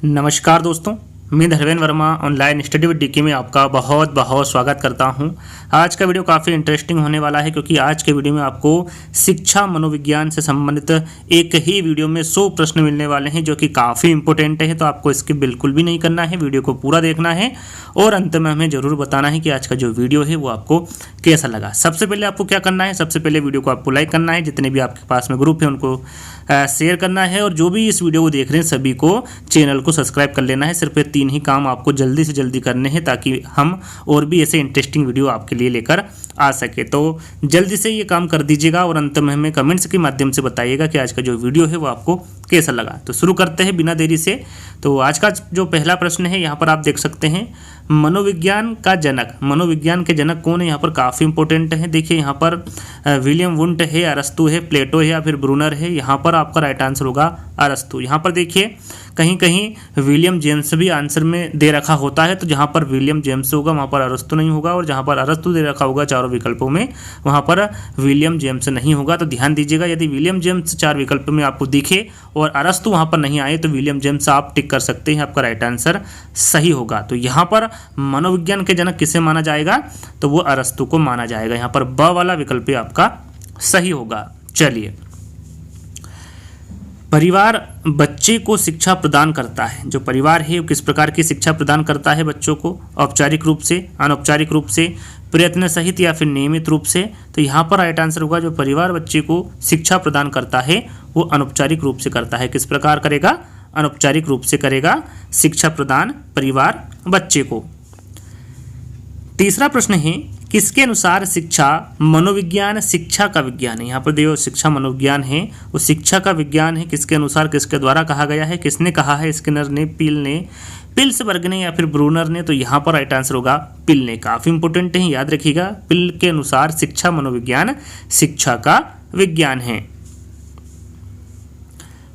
नमस्कार दोस्तों, मैं Dharmendra Verma online study with DK में आपका बहुत बहुत स्वागत करता हूं। आज का वीडियो काफ़ी इंटरेस्टिंग होने वाला है क्योंकि आज के वीडियो में आपको शिक्षा मनोविज्ञान से संबंधित एक ही वीडियो में 100 प्रश्न मिलने वाले हैं जो कि काफ़ी इंपॉर्टेंट है। तो आपको इसके बिल्कुल भी नहीं करना है, वीडियो को पूरा देखना है और अंत में हमें ज़रूर बताना है कि आज का जो वीडियो है वो आपको कैसा लगा। सबसे पहले आपको क्या करना है, सबसे पहले वीडियो को आपको लाइक करना है, जितने भी आपके पास में ग्रुप है उनको शेयर करना है और जो भी इस वीडियो को देख रहे हैं सभी को चैनल को सब्सक्राइब कर लेना है। सिर्फ ये 3 ही काम आपको जल्दी से जल्दी करने हैं ताकि हम और भी ऐसे इंटरेस्टिंग वीडियो आपके लिए लेकर आ सके। तो जल्दी से ये काम कर दीजिएगा और अंत में हमें कमेंट्स के माध्यम से बताइएगा कि आज का जो वीडियो है वो आपको कैसा लगा। तो शुरू करते हैं बिना देरी से। तो आज का जो पहला प्रश्न है यहाँ पर आप देख सकते हैं, मनोविज्ञान का जनक, मनोविज्ञान के जनक कौन है, यहाँ पर काफ़ी इंपॉर्टेंट है। देखिए यहाँ पर विलियम वुंट है, अरस्तु है, प्लेटो है या फिर ब्रूनर है। यहाँ पर आपका राइट आंसर होगा अरस्तु। यहाँ पर देखिए कहीं कहीं विलियम जेम्स भी आंसर में दे रखा होता है, तो जहाँ पर विलियम जेम्स होगा वहाँ पर अरस्तु नहीं होगा और जहाँ पर अरस्तु दे रखा होगा चारों विकल्पों में वहाँ पर विलियम जेम्स नहीं होगा। तो ध्यान दीजिएगा, यदि विलियम जेम्स 4 विकल्प में आपको दिखे और अरस्तु वहाँ पर नहीं आए तो विलियम जेम्स आप टिक कर सकते हैं, आपका राइट आंसर सही होगा। तो यहाँ पर मनोविज्ञान के जनक किसे माना जाएगा, तो वो अरस्तु को माना जाएगा। यहाँ पर ब वाला विकल्प आपका सही होगा। चलिए, परिवार बच्चे को शिक्षा प्रदान करता है। जो परिवार है वो किस प्रकार की शिक्षा प्रदान करता है बच्चों को, औपचारिक रूप से, अनौपचारिक रूप से, प्रयत्न सहित या फिर नियमित रूप से। तो यहाँ पर राइट आंसर होगा जो परिवार बच्चे को शिक्षा प्रदान करता है वो अनौपचारिक रूप से करता है। किस प्रकार करेगा, अनौपचारिक रूप से करेगा शिक्षा प्रदान परिवार बच्चे को। तीसरा प्रश्न है, किसके अनुसार शिक्षा मनोविज्ञान शिक्षा का विज्ञान है। यहाँ पर देखो शिक्षा मनोविज्ञान है वो शिक्षा का विज्ञान है। किसके अनुसार, किसके द्वारा कहा गया है, किसने कहा है, स्किनर ने, पील ने, पिल्सबर्ग ने या फिर ब्रूनर ने। तो यहाँ पर राइट आंसर होगा पिल ने। काफ़ी इंपॉर्टेंट है, याद रखिएगा, पिल के अनुसार शिक्षा मनोविज्ञान शिक्षा का विज्ञान है।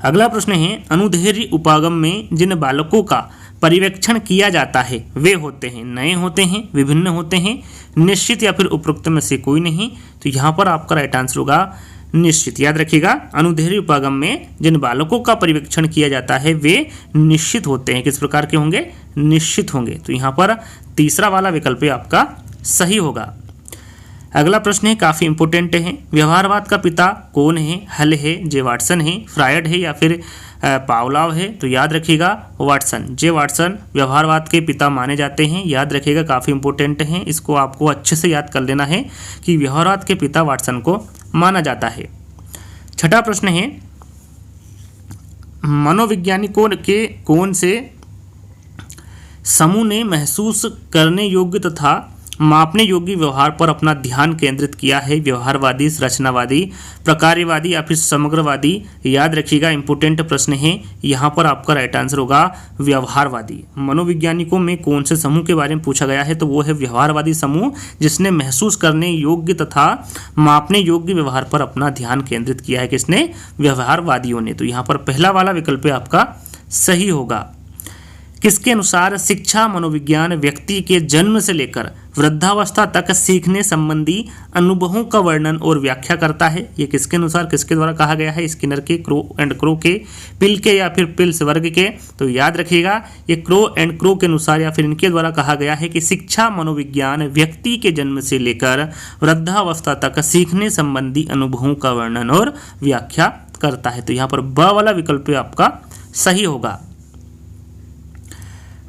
अगला प्रश्न है, अनुदैर्ध्य उपागम में जिन बालकों का पर्यवेक्षण किया जाता है वे होते हैं, नए होते हैं, विभिन्न होते हैं, निश्चित या फिर उपरोक्त में से कोई नहीं। तो यहाँ पर आपका राइट आंसर होगा निश्चित। याद रखिएगा, अनुदैर्ध्य उपागम में जिन बालकों का पर्यवेक्षण किया जाता है वे निश्चित होते हैं। किस प्रकार के होंगे, निश्चित होंगे। तो यहाँ पर तीसरा वाला विकल्प आपका सही होगा। अगला प्रश्न है, काफ़ी इंपॉर्टेंट है, व्यवहारवाद का पिता कौन है, हल है, जे वाटसन है, फ्रायड है या फिर पावलाव है। तो याद रखिएगा वाटसन, जे वाटसन व्यवहारवाद के पिता माने जाते हैं। याद रखिएगा, काफ़ी इंपॉर्टेंट है, इसको आपको अच्छे से याद कर लेना है कि व्यवहारवाद के पिता वाटसन को माना जाता है। छठा प्रश्न है, मनोवैज्ञानिकों के कौन से समूह ने महसूस करने योग्य तथा मापने योग्य व्यवहार पर अपना ध्यान केंद्रित किया है, व्यवहारवादी, रचनावादी, प्रकार्यवादी या फिर समग्रवादी। याद रखिएगा, इंपॉर्टेंट प्रश्न है, यहाँ पर आपका राइट आंसर होगा व्यवहारवादी। मनोवैज्ञानिकों में कौन से समूह के बारे में पूछा गया है, तो वो है व्यवहारवादी समूह, जिसने महसूस करने योग्य तथा मापने योग्य व्यवहार पर अपना ध्यान केंद्रित किया है। किसने, व्यवहारवादियों ने। तो यहाँ पर पहला वाला विकल्प आपका सही होगा। किसके अनुसार शिक्षा मनोविज्ञान व्यक्ति के जन्म से लेकर वृद्धावस्था तक सीखने संबंधी अनुभवों का वर्णन और व्याख्या करता है। ये किसके अनुसार, किसके द्वारा कहा गया है, स्किनर के, क्रो एंड क्रो के, पिल के या फिर पिल्सबर्ग के। तो याद रखिएगा, ये क्रो एंड क्रो के अनुसार या फिर इनके द्वारा कहा गया है कि शिक्षा मनोविज्ञान व्यक्ति के जन्म से लेकर वृद्धावस्था तक सीखने संबंधी अनुभवों का वर्णन और व्याख्या करता है। तो यहाँ पर ब वाला विकल्प आपका सही होगा।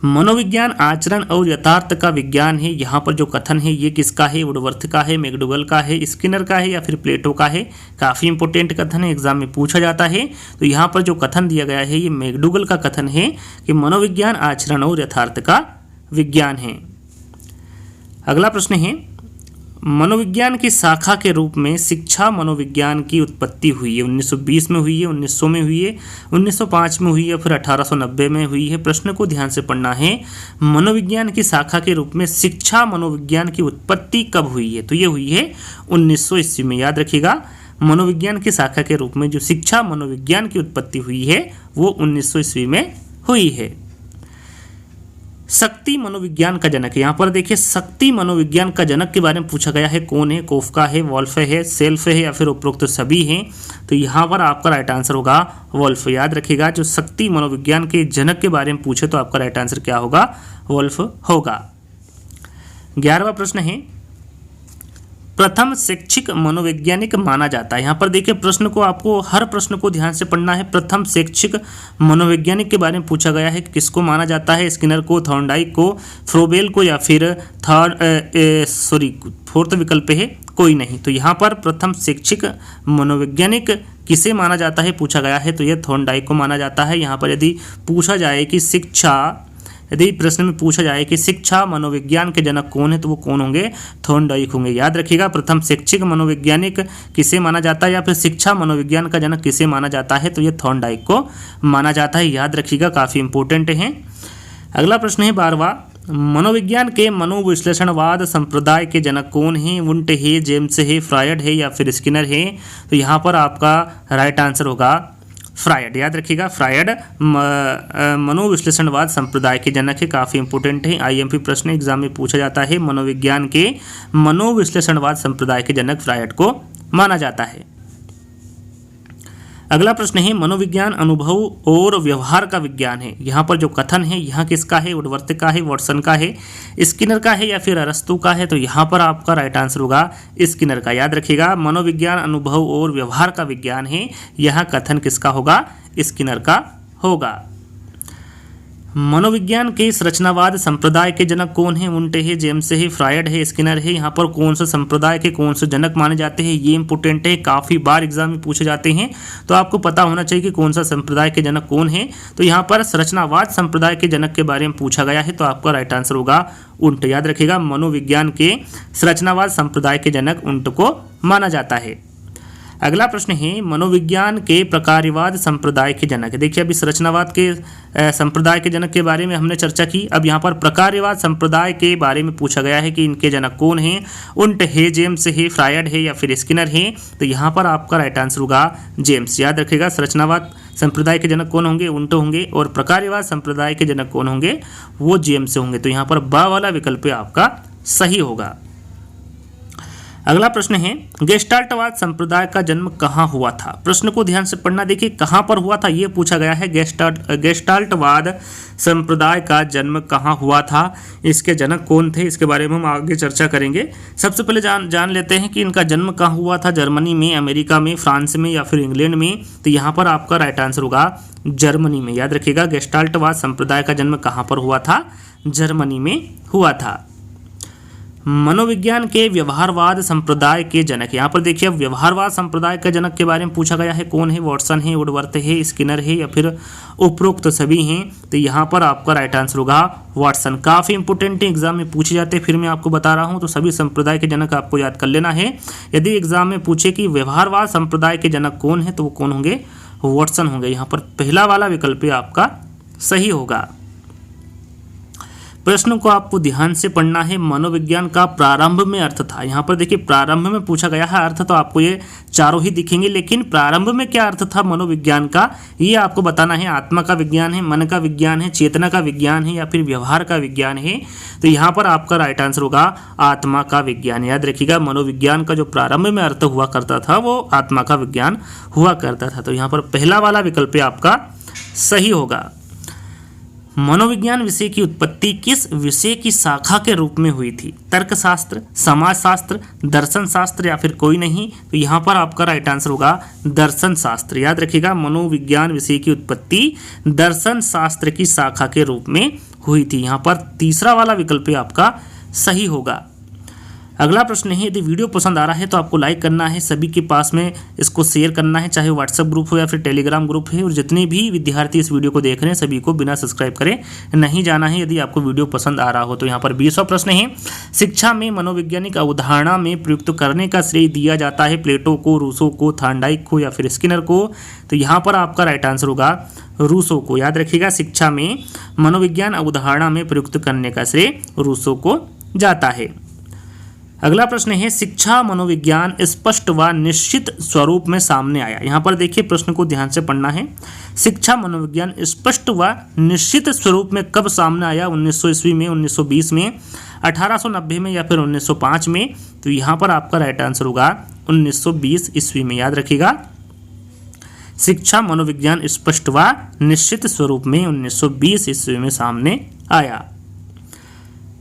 मनोविज्ञान आचरण और यथार्थ का विज्ञान है। यहाँ पर जो कथन है ये किसका है, वुडवर्थ का है, मैकडूगल का है, स्किनर का है या फिर प्लेटो का है। काफ़ी इंपॉर्टेंट कथन है, एग्जाम में पूछा जाता है। तो यहाँ पर जो कथन दिया गया है ये मैकडूगल का कथन है कि मनोविज्ञान आचरण और यथार्थ का विज्ञान है। अगला प्रश्न है, मनोविज्ञान की शाखा के रूप में शिक्षा मनोविज्ञान की उत्पत्ति हुई है। 1920 में हुई है, 1900 में हुई है, 1905 में हुई है, फिर 1890 में हुई है। प्रश्न को ध्यान से पढ़ना है, मनोविज्ञान की शाखा के रूप में शिक्षा मनोविज्ञान की उत्पत्ति कब हुई है, तो ये हुई है 1900 ईस्वी में। याद रखिएगा, मनोविज्ञान की शाखा के रूप में जो शिक्षा मनोविज्ञान की उत्पत्ति हुई है वो 1900 ईस्वी में हुई है। शक्ति मनोविज्ञान का जनक, यहाँ पर देखिए शक्ति मनोविज्ञान का जनक के बारे में पूछा गया है। कौन है? कोफका है, वॉल्फ है, सेल्फ है या फिर उपरोक्त सभी हैं। तो यहाँ पर आपका राइट आंसर होगा वॉल्फ। याद रखिएगा, जो शक्ति मनोविज्ञान के जनक के बारे में पूछे तो आपका राइट आंसर क्या होगा? वॉल्फ होगा। 11वां प्रश्न है, प्रथम शैक्षिक मनोवैज्ञानिक माना जाता है। यहाँ पर देखिए प्रश्न को आपको, हर प्रश्न को ध्यान से पढ़ना है। प्रथम शैक्षिक मनोवैज्ञानिक के बारे में पूछा गया है कि किसको माना जाता है? स्किनर को, थॉर्नडाइक को, फ्रोबेल को या फिर फोर्थ विकल्प है कोई नहीं। तो यहाँ पर प्रथम शैक्षिक मनोवैज्ञानिक किसे माना जाता है पूछा गया है, तो यह थॉर्नडाइक को माना जाता है। यहाँ पर यदि पूछा जाए कि यदि प्रश्न में पूछा जाए कि शिक्षा मनोविज्ञान के जनक कौन है, तो वो कौन होंगे? थॉर्नडाइक होंगे। याद रखिएगा, प्रथम शैक्षिक मनोवैज्ञानिक किसे माना जाता है या फिर शिक्षा मनोविज्ञान का जनक किसे माना जाता है, तो ये थॉर्नडाइक को माना जाता है। याद रखिएगा, काफ़ी इंपॉर्टेंट है। अगला प्रश्न है 12वां, मनोविज्ञान के मनोविश्लेषणवाद संप्रदाय के जनक कौन है? वुंट है, जेम्स है, फ्रायड है या फिर स्किनर है। तो यहाँ पर आपका राइट आंसर होगा फ्रायड। याद रखिएगा, फ्रायड मनोविश्लेषणवाद संप्रदाय के जनक है। काफ़ी इंपॉर्टेंट है, आईएमपी प्रश्न एग्जाम में पूछा जाता है। मनोविज्ञान के मनोविश्लेषणवाद संप्रदाय के जनक फ्रायड को माना जाता है। अगला प्रश्न है, मनोविज्ञान अनुभव और व्यवहार का विज्ञान है। यहाँ पर जो कथन है, यहाँ किसका है? वुडवर्थ का है, वॉटसन का है, स्किनर का है या फिर अरस्तू का है। तो यहाँ पर आपका राइट आंसर होगा स्किनर का। याद रखिएगा, मनोविज्ञान अनुभव और व्यवहार का विज्ञान है, यह कथन किसका होगा? स्किनर का होगा। मनोविज्ञान के संरचनावाद संप्रदाय के जनक कौन है? वुंटे है, जेम्स है, फ्रायड है, स्किनर है। यहाँ पर कौन सा संप्रदाय के कौन से जनक माने जाते हैं, ये इंपॉर्टेंट है, काफ़ी बार एग्जाम में पूछे जाते हैं, तो आपको पता होना चाहिए कि कौन सा संप्रदाय के जनक कौन है। तो यहाँ पर संरचनावाद संप्रदाय के जनक के बारे में पूछा गया है, तो आपका राइट आंसर होगा उंट। याद रखिएगा, मनोविज्ञान के संरचनावाद संप्रदाय के जनक उंट को माना जाता है। अगला प्रश्न है, मनोविज्ञान के प्रकार्यवाद संप्रदाय के जनक। देखिए, अभी संरचनावाद के संप्रदाय के जनक के बारे में हमने चर्चा की। अब यहाँ पर प्रकार्यवाद संप्रदाय के बारे में पूछा गया है कि इनके जनक कौन हैं? उंट है, जेम्स है, फ्रायड है या फिर स्किनर है। तो यहाँ पर आपका राइट आंसर होगा जेम्स। याद रखिएगा, संरचनावाद संप्रदाय के जनक कौन होंगे? उंट होंगे, और प्रकार्यवाद संप्रदाय के जनक कौन होंगे? वो जेम्स होंगे। तो यहाँ पर बा वाला विकल्प आपका सही होगा। अगला प्रश्न है, गेस्टाल्टवाद संप्रदाय का जन्म कहाँ हुआ था? प्रश्न को ध्यान से पढ़ना। देखिए, कहाँ पर हुआ था ये पूछा गया है। गेस्टाल्टवाद संप्रदाय का जन्म कहाँ हुआ था, इसके जनक कौन थे, इसके बारे में हम आगे चर्चा करेंगे। सबसे पहले जान लेते हैं कि इनका जन्म कहाँ हुआ था। जर्मनी में, अमेरिका में, फ्रांस में या फिर इंग्लैंड में। तो यहाँ पर आपका राइट आंसर होगा जर्मनी में। याद रखिएगा, गेस्टाल्टवाद संप्रदाय का जन्म कहाँ पर हुआ था? जर्मनी में हुआ था। मनोविज्ञान के व्यवहारवाद संप्रदाय के जनक, यहाँ पर देखिए व्यवहारवाद संप्रदाय के जनक के बारे में पूछा गया है। कौन है? वॉटसन है, वुडवर्थ है, स्किनर है या फिर उपरोक्त सभी हैं। तो यहाँ पर आपका राइट आंसर होगा वॉटसन। काफ़ी इंपोर्टेंट एग्जाम में पूछे जाते हैं, फिर मैं आपको बता रहा हूँ, तो सभी संप्रदाय के जनक आपको याद कर लेना है। यदि एग्जाम में पूछे कि व्यवहारवाद संप्रदाय के जनक कौन है, तो वो कौन होंगे? वॉटसन होंगे। यहाँ पर पहला वाला विकल्प आपका सही होगा। प्रश्न को आपको ध्यान से पढ़ना है। मनोविज्ञान का प्रारंभ में अर्थ था। यहाँ पर देखिए, प्रारंभ में पूछा गया है अर्थ, तो आपको ये चारों ही दिखेंगे, लेकिन प्रारंभ में क्या अर्थ था मनोविज्ञान का, ये आपको बताना है। आत्मा का विज्ञान है, मन का विज्ञान है, चेतना का विज्ञान है या फिर व्यवहार का विज्ञान है। तो यहाँ पर आपका राइट आंसर होगा आत्मा का विज्ञान। याद रखिएगा, मनोविज्ञान का जो प्रारंभ में अर्थ हुआ करता था वो आत्मा का विज्ञान हुआ करता था। तो यहाँ पर पहला वाला विकल्प आपका सही होगा। मनोविज्ञान विषय की उत्पत्ति किस विषय की शाखा के रूप में हुई थी? तर्कशास्त्र, समाजशास्त्र, दर्शन शास्त्र या फिर कोई नहीं। तो यहाँ पर आपका राइट आंसर होगा दर्शन शास्त्र। याद रखिएगा, मनोविज्ञान विषय की उत्पत्ति दर्शन शास्त्र की शाखा के रूप में हुई थी। यहाँ पर तीसरा वाला विकल्प आपका सही होगा। अगला प्रश्न है, यदि वीडियो पसंद आ रहा है तो आपको लाइक करना है, सभी के पास में इसको शेयर करना है, चाहे व्हाट्सएप ग्रुप हो या फिर टेलीग्राम ग्रुप है। और जितने भी विद्यार्थी इस वीडियो को देख रहे हैं सभी को बिना सब्सक्राइब करे नहीं जाना है, यदि आपको वीडियो पसंद आ रहा हो तो। यहाँ पर 20वां प्रश्न है, शिक्षा में मनोवैज्ञानिक अवधारणा में प्रयुक्त करने का श्रेय दिया जाता है प्लेटो को, रूसो को, थॉर्नडाइक को या फिर स्किनर को। तो यहाँ पर आपका राइट आंसर होगा रूसो को। याद रखिएगा, शिक्षा में मनोविज्ञान अवधारणा में प्रयुक्त करने का श्रेय रूसो को जाता है। अगला प्रश्न है शिक्षा मनोविज्ञान स्पष्ट व निश्चित स्वरूप में सामने आया। यहाँ पर देखिए प्रश्न को ध्यान से पढ़ना है। शिक्षा मनोविज्ञान स्पष्ट व निश्चित स्वरूप में कब सामने आया? 1900 ईस्वी में, 1920 में, 1890 में या फिर 1905 में? तो यहाँ पर आपका राइट आंसर होगा 1920 ईस्वी में। याद रखिएगा, शिक्षा मनोविज्ञान स्पष्ट व निश्चित स्वरूप में 1920 ईस्वी में सामने आया।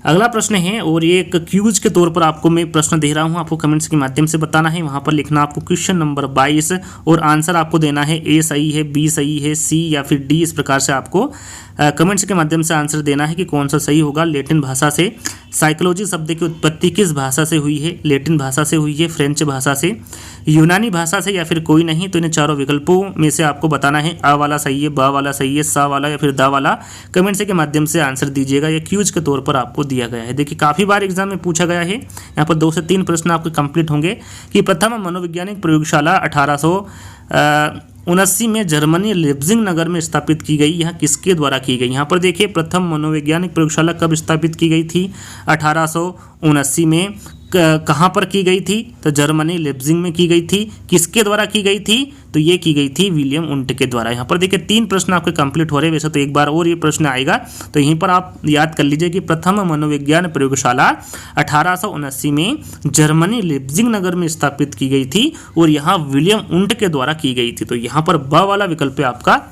अगला प्रश्न है, और ये एक क्यूज के तौर पर आपको मैं प्रश्न दे रहा हूँ, आपको कमेंट्स के माध्यम से बताना है। वहाँ पर लिखना आपको क्वेश्चन नंबर 22 और आंसर आपको देना है ए सही है, बी सही है, सी या फिर डी। इस प्रकार से आपको कमेंट्स के माध्यम से आंसर देना है कि कौन सा सही होगा। लैटिन भाषा से साइकोलॉजी शब्द की उत्पत्ति किस भाषा से हुई है? लैटिन भाषा से हुई है, फ्रेंच भाषा से, यूनानी भाषा से या फिर कोई नहीं? तो इन चारों विकल्पों में से आपको बताना है अ वाला सही है, ब वाला सही है, सा वाला या फिर द वाला। कमेंट्स के माध्यम से आंसर दीजिएगा। ये क्यूज के तौर पर आपको दिया गया है। देखिए काफ़ी बार एग्जाम में पूछा गया है। यहाँ पर 2 से 3 प्रश्न आपके कंप्लीट होंगे कि प्रथम मनोवैज्ञानिक प्रयोगशाला 1879 में जर्मनी लिप्जिंग नगर में स्थापित की गई। यह किसके द्वारा की गई? यहाँ पर देखिए प्रथम मनोवैज्ञानिक प्रयोगशाला कब स्थापित की गई थी? 1879 में। कहाँ पर की गई थी? तो जर्मनी लिप्जिंग में की गई थी। किसके द्वारा की गई थी? तो ये की गई थी विलियम उंट के द्वारा। यहाँ पर देखिए 3 प्रश्न आपके कंप्लीट हो रहे हैं। वैसे तो एक बार और ये प्रश्न आएगा, तो यहीं पर आप याद कर लीजिए कि प्रथम मनोविज्ञान प्रयोगशाला 1879 में जर्मनी लिप्जिंग नगर में स्थापित की गई थी और यहाँ विलियम उंट के द्वारा की गई थी। तो यहाँ पर ब वाला विकल्प आपका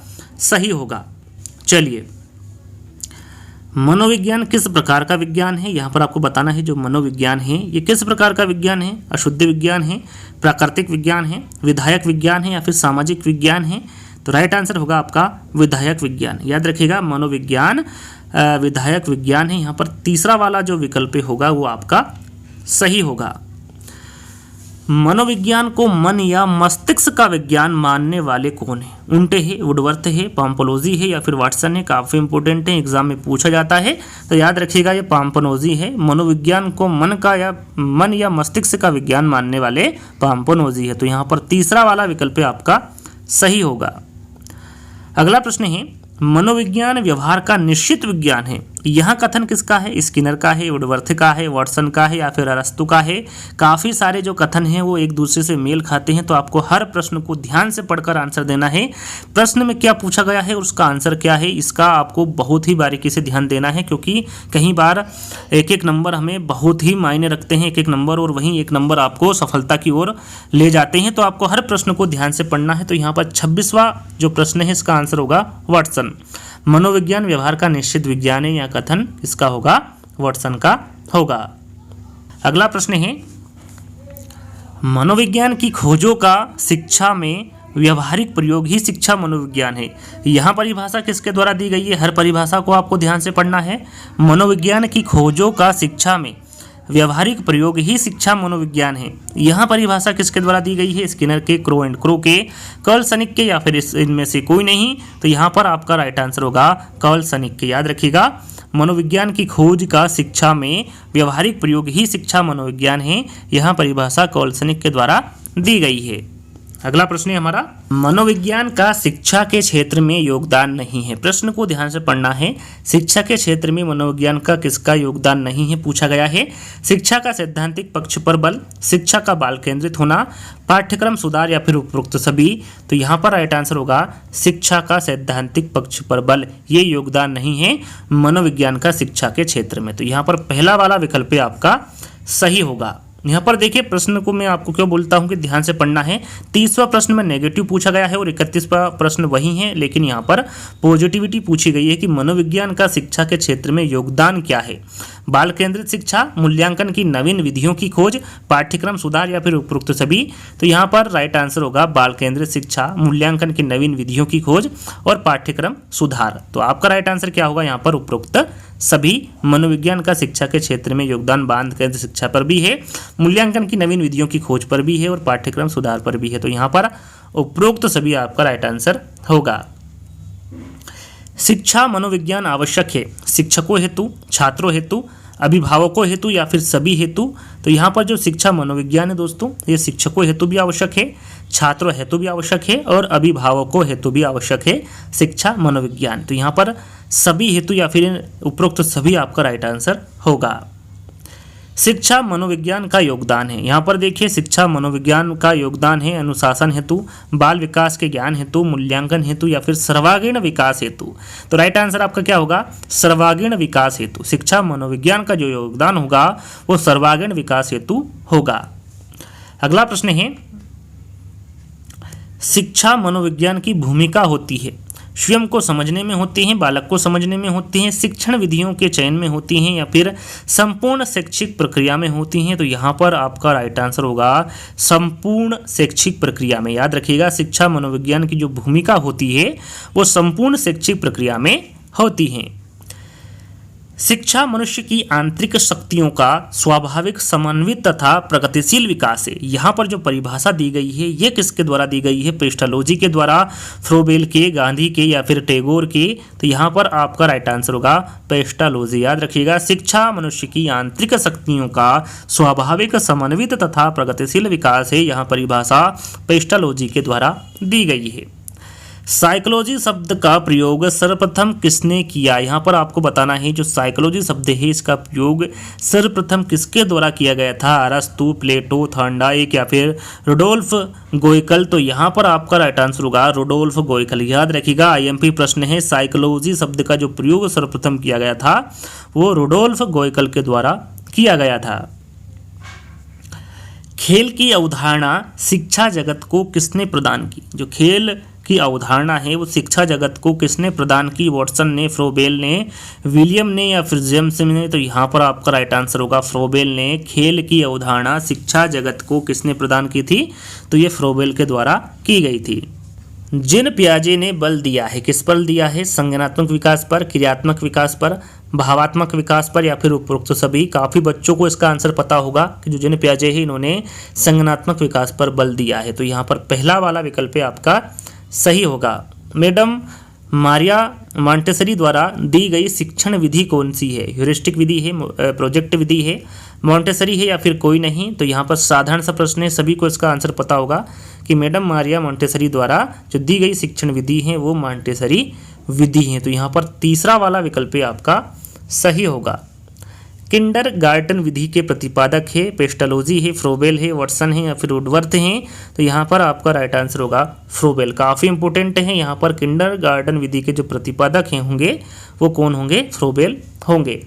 सही होगा। चलिए, मनोविज्ञान किस प्रकार का विज्ञान है? यहाँ पर आपको बताना है जो मनोविज्ञान है ये किस प्रकार का विज्ञान है। अशुद्ध विज्ञान है, प्राकृतिक विज्ञान है, विधायक विज्ञान है या फिर सामाजिक विज्ञान है? तो राइट आंसर होगा आपका विधायक विज्ञान। याद रखिएगा, मनोविज्ञान विधायक विज्ञान है। यहाँ पर तीसरा वाला जो विकल्प होगा वो आपका सही होगा। मनोविज्ञान को मन या मस्तिष्क का विज्ञान मानने वाले कौन है? उंटे है, वुडवर्थ है, पाम्पनोजी है या फिर वाटसन है? काफ़ी इंपॉर्टेंट है, एग्जाम में पूछा जाता है। तो याद रखिएगा ये पाम्पनोजी है। मनोविज्ञान को मन या मस्तिष्क का विज्ञान मानने वाले पाम्पनोजी है। तो यहाँ पर तीसरा वाला विकल्प आपका सही होगा। अगला प्रश्न है, मनोविज्ञान व्यवहार का निश्चित विज्ञान है। यह कथन किसका है? स्किनर का है, वुडवर्थ का है, वाटसन का है या फिर अरस्तु का है? काफ़ी सारे जो कथन हैं वो एक दूसरे से मेल खाते हैं, तो आपको हर प्रश्न को ध्यान से पढ़कर आंसर देना है। प्रश्न में क्या पूछा गया है और उसका आंसर क्या है, इसका आपको बहुत ही बारीकी से ध्यान देना है, क्योंकि कई बार एक एक नंबर हमें बहुत ही मायने रखते हैं, एक एक नंबर, और वहीं एक नंबर आपको सफलता की ओर ले जाते हैं। तो आपको हर प्रश्न को ध्यान से पढ़ना है। तो यहाँ पर 26वां जो प्रश्न है इसका आंसर होगा वाटसन। मनोविज्ञान व्यवहार का निश्चित विज्ञान है, यह कथन इसका होगा वाटसन का होगा। अगला प्रश्न है, मनोविज्ञान की खोजों का शिक्षा में व्यवहारिक प्रयोग ही शिक्षा मनोविज्ञान है। यहाँ परिभाषा किसके द्वारा दी गई है? हर परिभाषा को आपको ध्यान से पढ़ना है। मनोविज्ञान की खोजों का शिक्षा में व्यवहारिक प्रयोग ही शिक्षा मनोविज्ञान है। यहाँ परिभाषा किसके द्वारा दी गई है? स्किनर के, क्रो एंड क्रो के, कार्ल सनिक के या फिर इनमें से कोई नहीं? तो यहाँ पर आपका राइट आंसर होगा कार्ल सनिक के। याद रखिएगा, मनोविज्ञान की खोज का शिक्षा में व्यवहारिक प्रयोग ही शिक्षा मनोविज्ञान है। यहाँ परिभाषा कार्ल सनिक के द्वारा दी गई है। अगला प्रश्न है हमारा, मनोविज्ञान का शिक्षा के क्षेत्र में योगदान नहीं है। प्रश्न को ध्यान से पढ़ना है। शिक्षा के क्षेत्र में मनोविज्ञान का किसका योगदान नहीं है पूछा गया है। शिक्षा का सैद्धांतिक पक्ष पर बल, शिक्षा का बाल केंद्रित होना, पाठ्यक्रम सुधार या फिर उपरोक्त सभी? तो यहाँ पर राइट आंसर होगा शिक्षा का सैद्धांतिक पक्ष पर बल। ये योगदान नहीं है मनोविज्ञान का शिक्षा के क्षेत्र में। तो यहाँ पर पहला वाला विकल्प आपका सही होगा। यहाँ पर देखिए प्रश्न को मैं आपको क्यों बोलता हूँ कि ध्यान से पढ़ना है। 30वां प्रश्न में नेगेटिव पूछा गया है और 31वां प्रश्न वही है, लेकिन यहाँ पर पॉजिटिविटी पूछी गई है कि मनोविज्ञान का शिक्षा के क्षेत्र में योगदान क्या है। बाल केंद्रित शिक्षा, मूल्यांकन की नवीन विधियों की खोज, पाठ्यक्रम सुधार या फिर उपरोक्त सभी? तो यहाँ पर राइट आंसर होगा बाल केंद्रित शिक्षा, मूल्यांकन की नवीन विधियों की खोज और पाठ्यक्रम सुधार। तो आपका राइट आंसर क्या होगा? यहाँ पर उपरोक्त सभी। मनोविज्ञान का शिक्षा के क्षेत्र में योगदान बाल केंद्रित शिक्षा पर भी है, मूल्यांकन की नवीन विधियों की खोज पर भी है और पाठ्यक्रम सुधार पर भी है। तो यहाँ पर उपरोक्त सभी आपका राइट आंसर होगा। शिक्षा मनोविज्ञान आवश्यक है शिक्षकों हेतु, छात्रों हेतु, अभिभावकों हेतु या फिर सभी हेतु? तो यहाँ पर जो शिक्षा मनोविज्ञान है दोस्तों, ये शिक्षकों हेतु भी आवश्यक है, छात्रों हेतु भी आवश्यक है और अभिभावकों हेतु भी आवश्यक है शिक्षा मनोविज्ञान। तो यहाँ पर सभी हेतु या फिर उपरोक्त सभी आपका राइट आंसर होगा। शिक्षा मनोविज्ञान का योगदान है। यहाँ पर देखिए शिक्षा मनोविज्ञान का योगदान है अनुशासन हेतु, बाल विकास के ज्ञान हेतु, मूल्यांकन हेतु या फिर सर्वांगीण विकास हेतु। तो राइट आंसर आपका क्या होगा? सर्वांगीण विकास हेतु। शिक्षा मनोविज्ञान का जो योगदान होगा वो सर्वांगीण विकास हेतु होगा। अगला प्रश्न है, शिक्षा मनोविज्ञान की भूमिका होती है, स्वयं को समझने में होती हैं, बालक को समझने में होती हैं, शिक्षण विधियों के चयन में होती हैं या फिर संपूर्ण शैक्षिक प्रक्रिया में होती हैं। तो यहाँ पर आपका राइट आंसर होगा संपूर्ण शैक्षिक प्रक्रिया में। याद रखिएगा शिक्षा मनोविज्ञान की जो भूमिका होती है वो संपूर्ण शैक्षिक प्रक्रिया में होती है। शिक्षा मनुष्य की आंतरिक शक्तियों का स्वाभाविक समन्वित तथा प्रगतिशील विकास है। यहाँ पर जो परिभाषा दी गई है ये किसके द्वारा दी गई है? पेस्टालोजी के द्वारा, फ्रोबेल के, गांधी के या फिर टैगोर के। तो यहाँ पर आपका राइट आंसर होगा पेस्टालोजी। याद रखिएगा शिक्षा मनुष्य की आंतरिक शक्तियों का स्वाभाविक समन्वित तथा प्रगतिशील विकास है। यहाँ परिभाषा पेस्टालोजी के द्वारा दी गई है। साइकोलॉजी शब्द का प्रयोग सर्वप्रथम किसने किया? यहाँ पर आपको बताना है जो साइकोलॉजी शब्द है इसका प्रयोग सर्वप्रथम किसके द्वारा किया गया था? अरस्तु, प्लेटो, थॉर्नडाइक या फिर रुडोल्फ गोयकल। तो यहाँ पर आपका राइट आंसर होगा रुडोल्फ गोयकल। याद रखिएगा आईएमपी प्रश्न है, साइकोलॉजी शब्द का जो प्रयोग सर्वप्रथम किया गया था वो रुडोल्फ गोयकल के द्वारा किया गया था। खेल की अवधारणा शिक्षा जगत को किसने प्रदान की? जो खेल की अवधारणा है वो शिक्षा जगत को किसने प्रदान की? वॉटसन ने, फ्रोबेल ने, विलियम ने या फिर जेम्स ने। तो यहाँ पर आपका राइट आंसर होगा फ्रोबेल ने। खेल की अवधारणा शिक्षा जगत को किसने प्रदान की थी? तो ये फ्रोबेल के द्वारा की गई थी। जिन पियाजे ने बल दिया है, किस पर दिया है? संज्ञानात्मक विकास पर, क्रियात्मक विकास पर, भावात्मक विकास पर या फिर उपरोक्त सभी। काफ़ी बच्चों को इसका आंसर पता होगा कि जो जिन पियाजे है इन्होंने संज्ञानात्मक विकास पर बल दिया है। तो यहाँ पर पहला वाला विकल्प आपका सही होगा। मैडम मारिया मॉन्टेसरी द्वारा दी गई शिक्षण विधि कौन सी है? ह्यूरिस्टिक विधि है, प्रोजेक्ट विधि है, मॉन्टेसरी है या फिर कोई नहीं। तो यहाँ पर साधारण सा प्रश्न है, सभी को इसका आंसर पता होगा कि मैडम मारिया मॉन्टेसरी द्वारा जो दी गई शिक्षण विधि है वो मॉन्टेसरी विधि है। तो यहाँ पर तीसरा वाला विकल्प आपका सही होगा। किंडरगार्टन विधि के प्रतिपादक है, पेस्टालोजी है, फ्रोबेल है, वॉटसन है या फिर वुडवर्थ है। तो यहाँ पर आपका राइट आंसर होगा फ्रोबेल। काफ़ी इंपॉर्टेंट है यहाँ पर किंडरगार्टन विधि के जो प्रतिपादक हैं होंगे वो कौन होंगे? फ्रोबेल होंगे।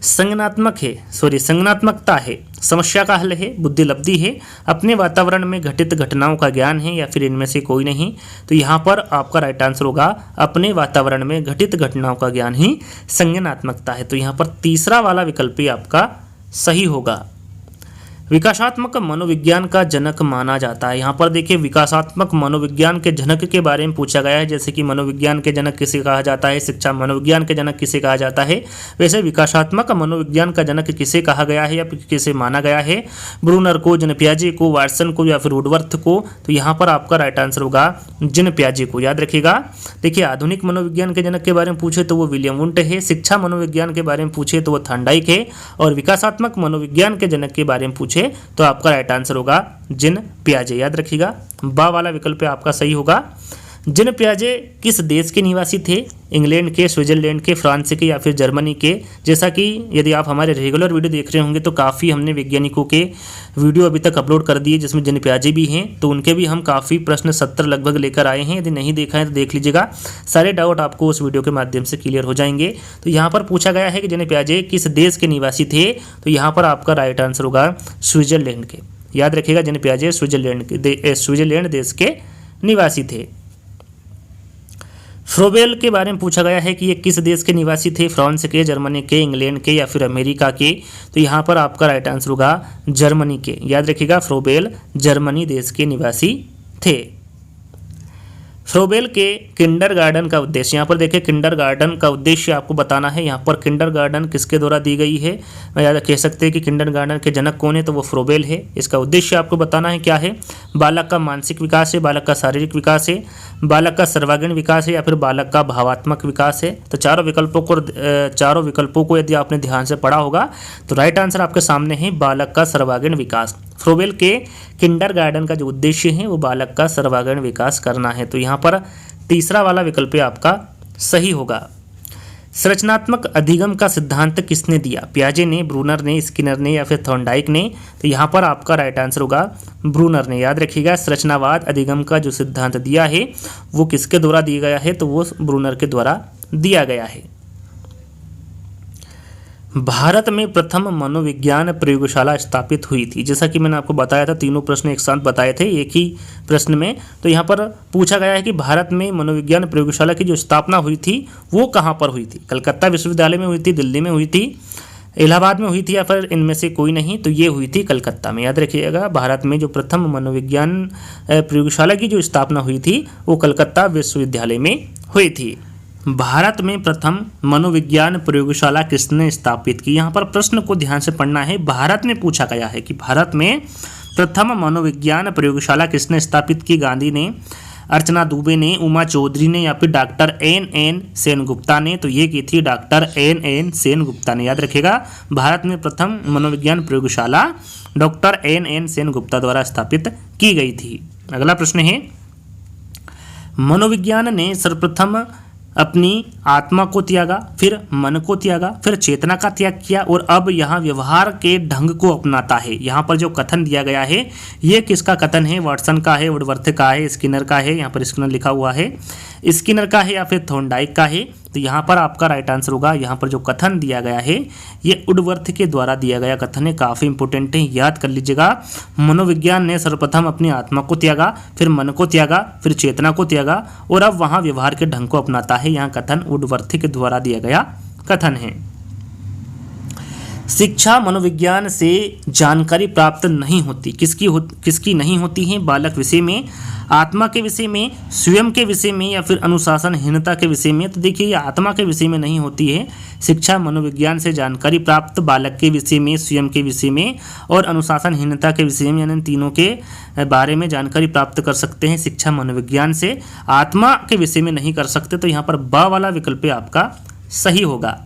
संज्ञानात्मकता है, समस्या का हल है, बुद्धिलब्धि है, अपने वातावरण में घटित घटनाओं का ज्ञान है या फिर इनमें से कोई नहीं। तो यहाँ पर आपका राइट आंसर होगा अपने वातावरण में घटित घटनाओं का ज्ञान ही संज्ञानात्मकता है। तो यहाँ पर तीसरा वाला विकल्प ही आपका सही होगा। विकासात्मक मनोविज्ञान का जनक माना जाता है। यहाँ पर देखिए विकासात्मक मनोविज्ञान के जनक के बारे में पूछा गया है, जैसे कि मनोविज्ञान के जनक किसे कहा जाता है, शिक्षा मनोविज्ञान के जनक किसे कहा जाता है, वैसे विकासात्मक मनोविज्ञान का जनक किसे कहा गया है या किसे माना गया है? ब्रूनर को, जिन पियाजे को, वाटसन को या फिर वुडवर्थ को। तो यहाँ पर आपका राइट आंसर होगा जिन पियाजे को। याद रखिएगा देखिए आधुनिक मनोविज्ञान के जनक के बारे में पूछे तो वो विलियम वुंट है, शिक्षा मनोविज्ञान के बारे में पूछे तो वो थॉर्नडाइक है और विकासात्मक मनोविज्ञान के जनक के बारे में पूछे तो आपका राइट आंसर होगा जिन पियाजे। याद रखिएगा बा वाला विकल्प आपका सही होगा। जिन पियाजे किस देश के निवासी थे? इंग्लैंड के, स्विट्जरलैंड के, फ्रांस के या फिर जर्मनी के। जैसा कि यदि आप हमारे रेगुलर वीडियो देख रहे होंगे तो काफ़ी हमने वैज्ञानिकों के वीडियो अभी तक अपलोड कर दिए जिसमें जिन पियाजे भी हैं, तो उनके भी हम काफ़ी प्रश्न 70 लगभग लेकर आए हैं। यदि नहीं देखा है तो देख लीजिएगा, सारे डाउट आपको उस वीडियो के माध्यम से क्लियर हो जाएंगे। तो यहाँ पर पूछा गया है कि जिन पियाजे किस देश के निवासी थे? तो यहाँ पर आपका राइट आंसर होगा स्विट्जरलैंड के। याद रखिएगा जिन पियाजे स्विट्जरलैंड देश के निवासी थे। फ्रोबेल के बारे में पूछा गया है कि ये किस देश के निवासी थे? फ्रांस के, जर्मनी के, इंग्लैंड के या फिर अमेरिका के। तो यहाँ पर आपका राइट आंसर होगा जर्मनी के। याद रखिएगा फ्रोबेल जर्मनी देश के निवासी थे। फ्रोबेल के किंडरगार्टन का उद्देश्य, यहाँ पर देखिए किंडरगार्टन का उद्देश्य आपको बताना है। यहाँ पर किंडरगार्टन किसके द्वारा दी गई है? मैं याद कह सकते हैं कि किंडरगार्टन के जनक कौन है? तो वो फ्रोबेल है। इसका उद्देश्य आपको बताना है क्या है? बालक का मानसिक विकास है, बालक का शारीरिक विकास है, बालक का सर्वांगीण विकास है या फिर बालक का भावात्मक विकास है। तो चारों विकल्पों को यदि आपने ध्यान से पढ़ा होगा तो राइट आंसर आपके सामने है बालक का सर्वांगीण विकास। फ्रोबेल के किंडरगार्टन का जो उद्देश्य है वो बालक का सर्वांगीण विकास करना है। तो यहाँ पर तीसरा वाला विकल्प आपका सही होगा। संरचनात्मक अधिगम का सिद्धांत किसने दिया? पियाजे ने, ब्रूनर ने, स्किनर ने या फिर थॉर्नडाइक ने? तो यहाँ पर आपका राइट आंसर होगा ब्रूनर ने। याद रखिएगा, संरचनावाद अधिगम का जो सिद्धांत दिया है वो किसके द्वारा दिया गया है? तो वो ब्रूनर के द्वारा दिया गया है। भारत में प्रथम मनोविज्ञान प्रयोगशाला स्थापित हुई थी। जैसा कि मैंने आपको बताया था, तीनों प्रश्न एक साथ बताए थे एक ही प्रश्न में। तो यहाँ पर पूछा गया है कि भारत में मनोविज्ञान प्रयोगशाला की जो स्थापना हुई थी वो कहाँ पर हुई थी? कलकत्ता विश्वविद्यालय में हुई थी, दिल्ली में हुई थी, इलाहाबाद में हुई थी, या फिर इनमें से कोई नहीं? तो ये हुई थी कलकत्ता में। याद रखिएगा, भारत में जो प्रथम मनोविज्ञान प्रयोगशाला की जो स्थापना हुई थी वो कलकत्ता विश्वविद्यालय में हुई थी। भारत में प्रथम मनोविज्ञान प्रयोगशाला किसने स्थापित की? यहाँ पर प्रश्न को ध्यान से पढ़ना है। भारत में पूछा गया है कि भारत में प्रथम मनोविज्ञान प्रयोगशाला किसने स्थापित की? गांधी ने, अर्चना दुबे ने, उमा चौधरी ने या फिर डॉक्टर एन सेनगुप्ता ने? तो ये की थी डॉक्टर एन सेनगुप्ता ने। याद रखिएगा, भारत में प्रथम मनोविज्ञान प्रयोगशाला डॉक्टर एन सेनगुप्ता द्वारा स्थापित की गई थी। अगला प्रश्न है, मनोविज्ञान ने सर्वप्रथम अपनी आत्मा को त्यागा, फिर मन को त्यागा, फिर चेतना का त्याग किया और अब यहाँ व्यवहार के ढंग को अपनाता है। यहाँ पर जो कथन दिया गया है ये किसका कथन है? वाटसन का है, वुडवर्थ का है, स्किनर का है? यहाँ पर स्किनर लिखा हुआ है, स्किनर का है या फिर थॉर्नडाइक का है? तो यहाँ पर आपका राइट आंसर होगा, यहाँ पर जो कथन दिया गया है ये वुडवर्थ के द्वारा दिया गया कथन है। काफ़ी इंपॉर्टेंट है, याद कर लीजिएगा। मनोविज्ञान ने सर्वप्रथम अपनी आत्मा को त्यागा, फिर मन को त्यागा, फिर चेतना को त्यागा और अब वहाँ व्यवहार के ढंग को अपनाता है। यहाँ कथन वुडवर्थ के द्वारा दिया गया कथन है। शिक्षा मनोविज्ञान से जानकारी प्राप्त नहीं होती, किसकी नहीं होती है? बालक विषय में, आत्मा के विषय में, स्वयं के विषय में या फिर अनुशासनहीनता के विषय में? तो देखिए, ये आत्मा के विषय में नहीं होती है। शिक्षा मनोविज्ञान से जानकारी प्राप्त बालक के विषय में, स्वयं के विषय में और अनुशासनहीनता के विषय में, यानी तीनों के बारे में जानकारी प्राप्त कर सकते हैं शिक्षा मनोविज्ञान से। आत्मा के विषय में नहीं कर सकते। तो यहाँ पर ब वाला विकल्प आपका सही होगा।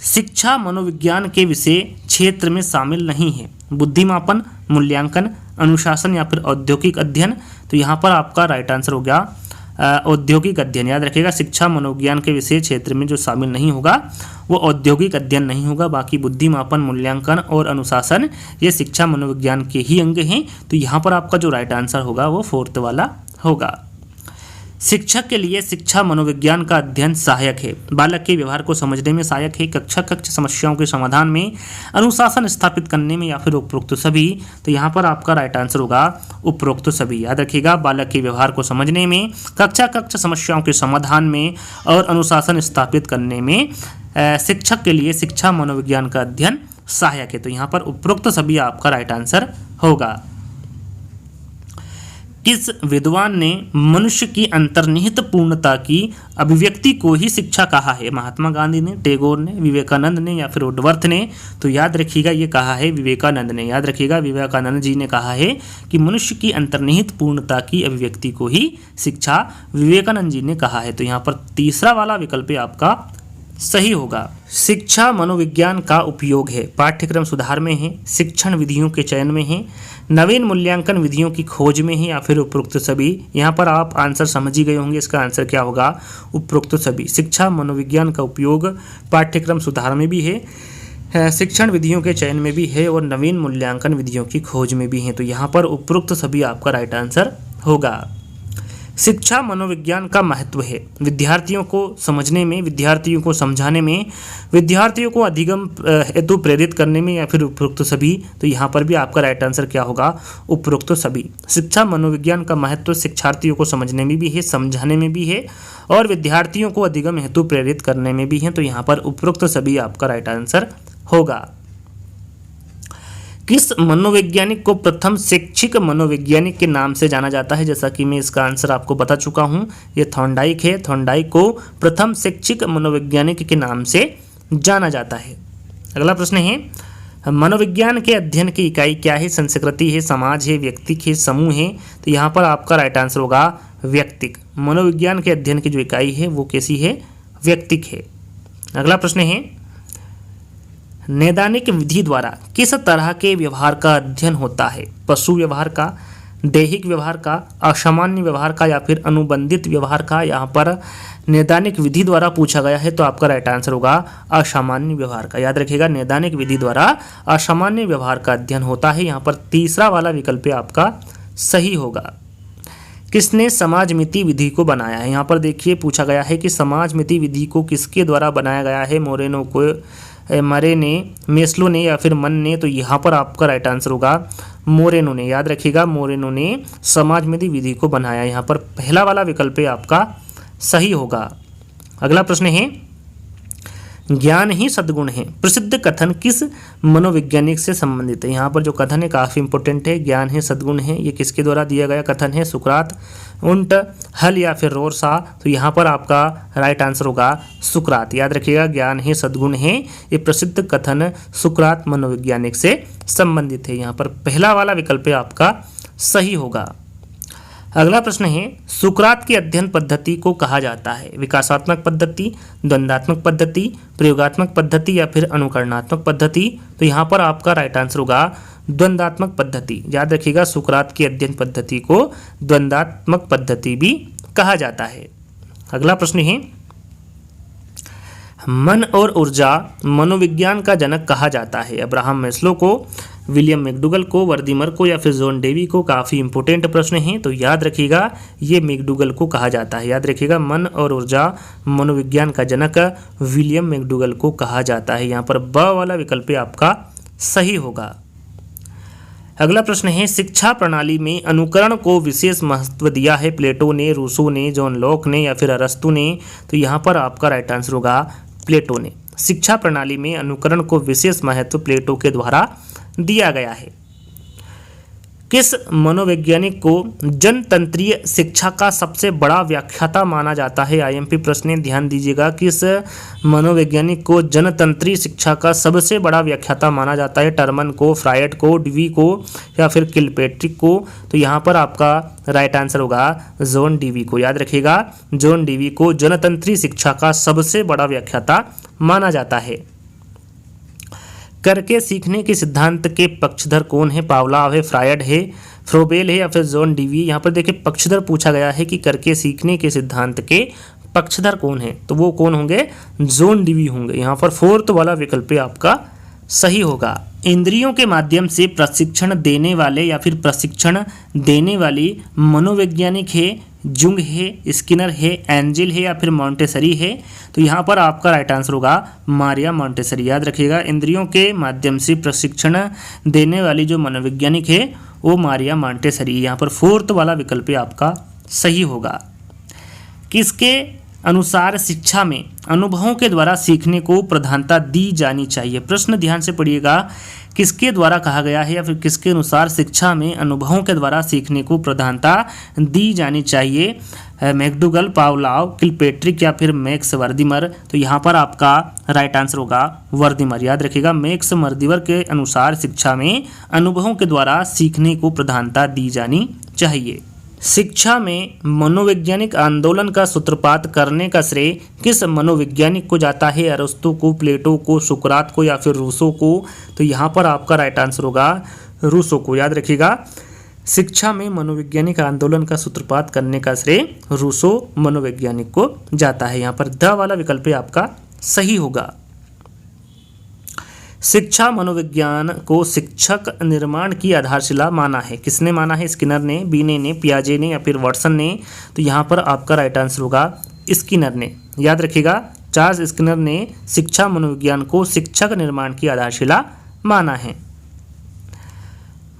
शिक्षा मनोविज्ञान के विषय क्षेत्र में शामिल नहीं है। बुद्धिमापन, मूल्यांकन, अनुशासन या फिर औद्योगिक अध्ययन? तो यहाँ पर आपका राइट आंसर हो गया औद्योगिक अध्ययन। याद रखिएगा, शिक्षा मनोविज्ञान के विषय क्षेत्र में जो शामिल नहीं होगा वो औद्योगिक अध्ययन नहीं होगा। बाकी बुद्धिमापन, मूल्यांकन और अनुशासन ये शिक्षा मनोविज्ञान के ही अंग हैं। तो यहाँ पर आपका जो राइट आंसर होगा वो फोर्थ वाला होगा। शिक्षक के लिए शिक्षा मनोविज्ञान का अध्ययन सहायक है, बालक के व्यवहार को समझने में सहायक है, कक्षा समस्याओं के समाधान में, अनुशासन स्थापित करने में या फिर उपरोक्त सभी? तो यहाँ पर आपका राइट आंसर होगा उपरोक्त सभी। याद रखिएगा, बालक के व्यवहार को समझने में, कक्षा समस्याओं के समाधान में और अनुशासन स्थापित करने में शिक्षक के लिए शिक्षा मनोविज्ञान का अध्ययन सहायक है। तो यहाँ पर उपरोक्त सभी आपका राइट आंसर होगा। किस विद्वान ने मनुष्य की अंतर्निहित पूर्णता की अभिव्यक्ति को ही शिक्षा कहा है? महात्मा गांधी ने, टैगोर ने, विवेकानंद ने या फिर वुडवर्थ ने? तो याद रखिएगा, ये कहा है विवेकानंद ने। याद रखिएगा, विवेकानंद जी ने कहा है कि मनुष्य की अंतर्निहित पूर्णता की अभिव्यक्ति को ही शिक्षा विवेकानंद जी ने कहा है। तो यहाँ पर तीसरा वाला विकल्प आपका सही होगा। शिक्षा मनोविज्ञान का उपयोग है, पाठ्यक्रम सुधार में है, शिक्षण विधियों के चयन में है, नवीन मूल्यांकन विधियों की खोज में है या फिर उपरोक्त सभी? यहाँ पर आप आंसर समझ ही गए होंगे, इसका आंसर क्या होगा? उपरोक्त सभी। शिक्षा मनोविज्ञान का उपयोग पाठ्यक्रम सुधार में भी है, शिक्षण विधियों के चयन में भी है और नवीन मूल्यांकन विधियों की खोज में भी है। तो यहाँ पर उपरोक्त सभी आपका राइट आंसर होगा। शिक्षा मनोविज्ञान का महत्व है, विद्यार्थियों को समझने में, विद्यार्थियों को समझाने में, विद्यार्थियों को अधिगम हेतु प्रेरित करने में या फिर उपरोक्त सभी? तो यहाँ पर भी आपका राइट आंसर क्या होगा? उपरोक्त सभी। शिक्षा मनोविज्ञान का महत्व शिक्षार्थियों को समझने में भी है, समझाने में भी है और विद्यार्थियों को अधिगम हेतु प्रेरित करने में भी है। तो यहाँ पर उपरोक्त सभी आपका राइट आंसर होगा। किस मनोवैज्ञानिक को प्रथम शैक्षिक मनोवैज्ञानिक के नाम से जाना जाता है? जैसा कि मैं इसका आंसर आपको बता चुका हूं, ये थॉर्नडाइक है। थॉर्नडाइक को प्रथम शैक्षिक मनोवैज्ञानिक के नाम से जाना जाता है। अगला प्रश्न है, मनोविज्ञान के अध्ययन की इकाई क्या है? संस्कृति है, समाज है, व्यक्तिक है, समूह है? तो यहाँ पर आपका राइट आंसर होगा व्यक्तिक। मनोविज्ञान के अध्ययन की जो इकाई है वो कैसी है? व्यक्तिक है। अगला प्रश्न है, नैदानिक विधि द्वारा किस तरह के व्यवहार का अध्ययन होता है? पशु व्यवहार का, दैहिक व्यवहार का, असामान्य व्यवहार का या फिर अनुबंधित व्यवहार का। यहाँ पर नैदानिक विधि द्वारा पूछा गया है तो आपका राइट आंसर होगा असामान्य व्यवहार का। याद रखिएगा, नैदानिक विधि द्वारा असामान्य व्यवहार का अध्ययन होता है। यहाँ पर तीसरा वाला विकल्प आपका सही होगा। किसने समाजमिति विधि को बनाया है? यहाँ पर देखिए पूछा गया है कि समाजमिति विधि को किसके द्वारा बनाया गया है, मोरेनो को, मरे ने, मेस्लो ने या फिर मन ने। तो यहाँ पर आपका राइट आंसर होगा मोरेनो ने। याद रखिएगा, मोरेनो ने समाजमिति विधि को बनाया। यहाँ पर पहला वाला विकल्प आपका सही होगा। अगला प्रश्न है, ज्ञान ही सद्गुण है प्रसिद्ध कथन किस मनोवैज्ञानिक से संबंधित है? यहाँ पर जो कथन है काफ़ी इंपॉर्टेंट है। ज्ञान ही सद्गुण है, ये किसके द्वारा दिया गया कथन है? सुकरात, उंट, हल या फिर रोरसा। तो यहाँ पर आपका राइट आंसर होगा सुकरात। याद रखिएगा, ज्ञान ही सद्गुण है, ये प्रसिद्ध कथन सुकरात मनोवैज्ञानिक से संबंधित है। यहाँ पर पहला वाला विकल्प आपका सही होगा। अगला प्रश्न है, सुकरात की अध्ययन पद्धति को कहा जाता है? विकासात्मक पद्धति, द्वंद्वात्मक पद्धति, प्रयोगात्मक पद्धति या फिर अनुकरणात्मक पद्धति। तो यहाँ पर आपका राइट आंसर होगा द्वंद्वात्मक पद्धति। याद रखिएगा, सुकरात की अध्ययन पद्धति को द्वंद्वात्मक पद्धति भी कहा जाता है। अगला प्रश्न है, मन और ऊर्जा मनोविज्ञान का जनक कहा जाता है? अब्राहम मैस्लो को, विलियम मैकडूगल को, वर्दीमर को या फिर जॉन डेवी को। काफ़ी इंपॉर्टेंट प्रश्न है, तो याद रखिएगा ये मैकडूगल को कहा जाता है। याद रखिएगा, मन और ऊर्जा मनोविज्ञान का जनक विलियम मैकडूगल को कहा जाता है। यहाँ पर ब वाला विकल्प आपका सही होगा। अगला प्रश्न है, शिक्षा प्रणाली में अनुकरण को विशेष महत्व दिया है? प्लेटो ने, रूसो ने, जॉन लॉक ने या फिर अरस्तू ने। तो यहाँ पर आपका राइट आंसर होगा प्लेटो ने। शिक्षा प्रणाली में अनुकरण को विशेष महत्व प्लेटो के द्वारा दिया गया है। किस मनोवैज्ञानिक को जनतंत्रीय शिक्षा का सबसे बड़ा व्याख्याता माना जाता है? आईएमपी प्रश्न है, ध्यान दीजिएगा। किस मनोवैज्ञानिक को जनतंत्रीय शिक्षा का सबसे बड़ा व्याख्याता माना जाता है? टर्मन को, फ्रायड को, डीवी को या फिर किलपेट्रिक को। तो यहाँ पर आपका राइट आंसर होगा जॉन डीवी को। याद रखिएगा, जॉन डीवी को जनतंत्रीय शिक्षा का सबसे बड़ा व्याख्याता माना जाता है। करके सीखने के सिद्धांत के पक्षधर कौन है? पावलाव है, फ्रायड है, फ्रोबेल है या फिर जॉन डीवी। यहाँ पर देखिए पक्षधर पूछा गया है कि करके सीखने के सिद्धांत के पक्षधर कौन है, तो वो कौन होंगे? जॉन डीवी होंगे। यहाँ पर फोर्थ वाला विकल्प आपका सही होगा। इंद्रियों के माध्यम से प्रशिक्षण देने वाले या फिर प्रशिक्षण देने वाली मनोवैज्ञानिक है? जुंग है, स्किनर है, एंजिल है या फिर मॉन्टेसरी है। तो यहाँ पर आपका राइट आंसर होगा मारिया मॉन्टेसरी। याद रखिएगा, इंद्रियों के माध्यम से प्रशिक्षण देने वाली जो मनोवैज्ञानिक है वो मारिया मॉन्टेसरी। यहाँ पर फोर्थ वाला विकल्प आपका सही होगा। किसके अनुसार शिक्षा में अनुभवों के द्वारा सीखने को प्रधानता दी जानी चाहिए? प्रश्न ध्यान से पढ़िएगा, किसके द्वारा कहा गया है या फिर किसके अनुसार शिक्षा में अनुभवों के द्वारा सीखने को प्रधानता दी जानी चाहिए? मैकडूगल, पावलाव, किलपेट्रिक या फिर मैक्स वर्दीमर। तो यहाँ पर आपका राइट आंसर होगा वर्दीमर। याद रखिएगा, मैक्स वर्दीमर के अनुसार शिक्षा में अनुभवों के द्वारा सीखने को प्रधानता दी जानी चाहिए। शिक्षा में मनोवैज्ञानिक आंदोलन का सूत्रपात करने का श्रेय किस मनोवैज्ञानिक को जाता है? अरस्तू को, प्लेटो को, सुकरात को या फिर रूसो को। तो यहाँ पर आपका राइट आंसर होगा रूसो को। याद रखिएगा, शिक्षा में मनोवैज्ञानिक आंदोलन का सूत्रपात करने का श्रेय रूसो मनोवैज्ञानिक को जाता है। यहाँ पर द वाला विकल्प आपका सही होगा। शिक्षा मनोविज्ञान को शिक्षक निर्माण की आधारशिला माना है? किसने माना है? स्किनर ने, बीने ने, पियाजे ने या फिर वाटसन ने। तो यहाँ पर आपका राइट आंसर होगा स्किनर ने। याद रखिएगा, चार्ल्स स्किनर ने शिक्षा मनोविज्ञान को शिक्षक निर्माण की आधारशिला माना है।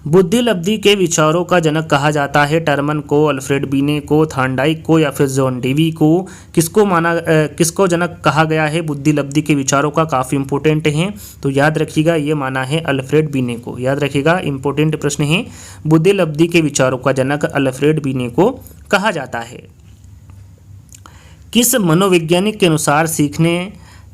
बुद्धि लब्धि के विचारों का जनक कहा जाता है? टर्मन को, अल्फ्रेड बीने को, थॉर्नडाइक को या फिर जॉन डेवी को। किसको जनक कहा गया है बुद्धि लब्धि के विचारों का? काफ़ी इंपॉर्टेंट है, तो याद रखिएगा ये माना है अल्फ्रेड बीने को। याद रखिएगा, इंपॉर्टेंट प्रश्न है। बुद्धि लब्धि के विचारों का जनक अल्फ्रेड बीने को कहा जाता है। किस मनोवैज्ञानिक के अनुसार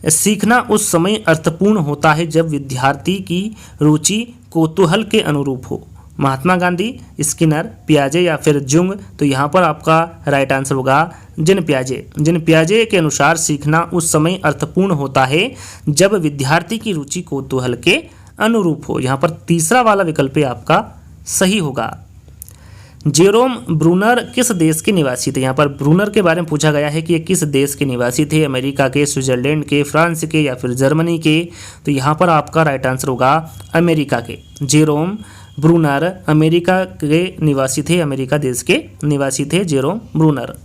सीखना उस समय अर्थपूर्ण होता है जब विद्यार्थी की रुचि कौतूहल के अनुरूप हो? महात्मा गांधी, स्किनर, पियाजे या फिर जुंग। तो यहाँ पर आपका राइट आंसर होगा जिन पियाजे के अनुसार सीखना उस समय अर्थपूर्ण होता है जब विद्यार्थी की रुचि कौतूहल के अनुरूप हो। यहाँ पर तीसरा वाला विकल्प आपका सही होगा। जेरोम ब्रूनर किस देश के निवासी थे? यहाँ पर ब्रूनर के बारे में पूछा गया है कि ये किस देश के निवासी थे, अमेरिका के, स्विट्जरलैंड के, फ्रांस के या फिर जर्मनी के? तो यहाँ पर आपका राइट आंसर होगा अमेरिका के। जेरोम ब्रूनर अमेरिका के निवासी थे, अमेरिका देश के निवासी थे जेरोम ब्रूनर।